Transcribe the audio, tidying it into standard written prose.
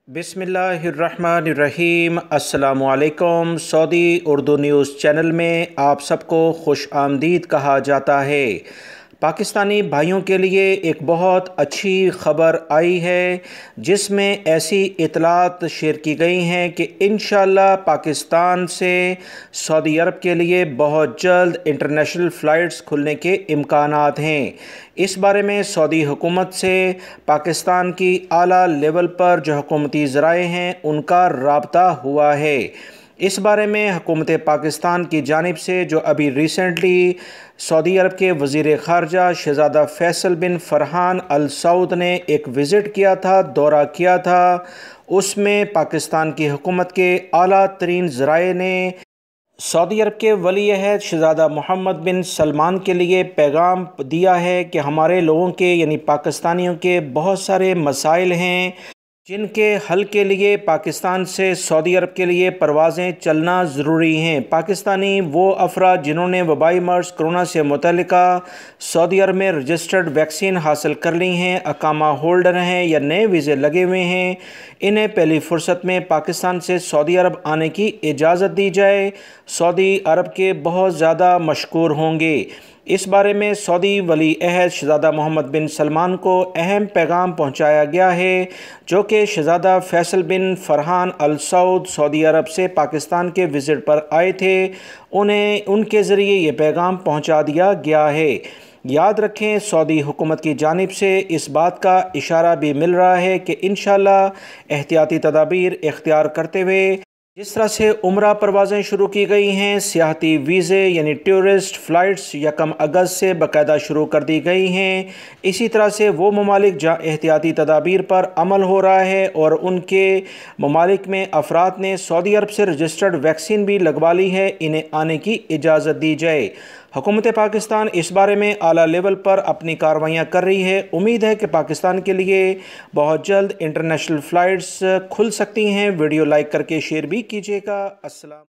बिस्मिल्लाहिर्रहमानिर्रहीम। अस्सलामुअलैकुम। Saudi Urdu news channel में आप सबको खुश आमदीद कहा जाता है। पाकिस्तानी भाइयों के लिए एक बहुत अच्छी ख़बर आई है जिसमें ऐसी इतलात शेयर की गई हैं कि इंशाअल्लाह पाकिस्तान से सऊदी अरब के लिए बहुत जल्द इंटरनेशनल फ़्लाइट्स खुलने के इम्कानात हैं। इस बारे में सऊदी हुकूमत से पाकिस्तान की आला लेवल पर जो हुकूमती ज़राए हैं उनका राब्ता हुआ है। इस बारे में हुकूमत पाकिस्तान की जानिब से जो अभी रिसेंटली सऊदी अरब के वज़ीर ख़ारजा शहज़ादा फ़ैसल बिन फ़रहान अल सऊद ने एक विज़िट किया था, दौरा किया था, उसमें पाकिस्तान की हुकूमत के आला तरीन ज़राए ने सऊदी अरब के वली अहद शहज़ादा मोहम्मद बिन सलमान के लिए पैगाम दिया है कि हमारे लोगों के यानी पाकिस्तानियों के बहुत सारे मसाइल हैं जिनके हल के लिए पाकिस्तान से सऊदी अरब के लिए परवाज़ें चलना ज़रूरी हैं। पाकिस्तानी वो अफराद जिन्होंने वबाई मर्ज़ कोरोना से मुतल्लिका सऊदी अरब में रजिस्टर्ड वैक्सीन हासिल कर ली हैं, अकामा होल्डर हैं या नए वीज़े लगे हुए हैं, इन्हें पहली फ़ुर्सत में पाकिस्तान से सऊदी अरब आने की इजाज़त दी जाए। सऊदी अरब के बहुत ज़्यादा मशकूर होंगे। इस बारे में सऊदी वली अहद शहज़ादा मोहम्मद बिन सलमान को अहम पैगाम पहुँचाया गया है जो कि शहज़ादा फ़ैसल बिन फ़रहान अल सऊद सऊदी अरब से पाकिस्तान के विज़िट पर आए थे, उन्हें उनके ज़रिए ये पैगाम पहुँचा दिया गया है। याद रखें, सऊदी हुकूमत की जानिब से इस बात का इशारा भी मिल रहा है कि इंशाअल्लाह एहतियाती तदाबीर इख्तियार करते हुए जिस तरह से उम्रा परवाज़ें शुरू की गई हैं, सियाहती वीज़े यानी टूरिस्ट फ़्लाइट्स 1 अगस्त से बाकायदा शुरू कर दी गई हैं, इसी तरह से वो ममालिक जहाँ एहतियाती तदाबीर पर अमल हो रहा है और उनके ममालिक में अफराद ने सऊदी अरब से रजिस्टर्ड वैक्सीन भी लगवा ली है, इन्हें आने की इजाज़त दी जाए। हुकूमत पाकिस्तान इस बारे में आला लेवल पर अपनी कार्रवाइयाँ कर रही है। उम्मीद है कि पाकिस्तान के लिए बहुत जल्द इंटरनेशनल फ़्लाइट्स खुल सकती हैं। वीडियो लाइक करके शेयर भी कीजिएगा। अस्सलाम।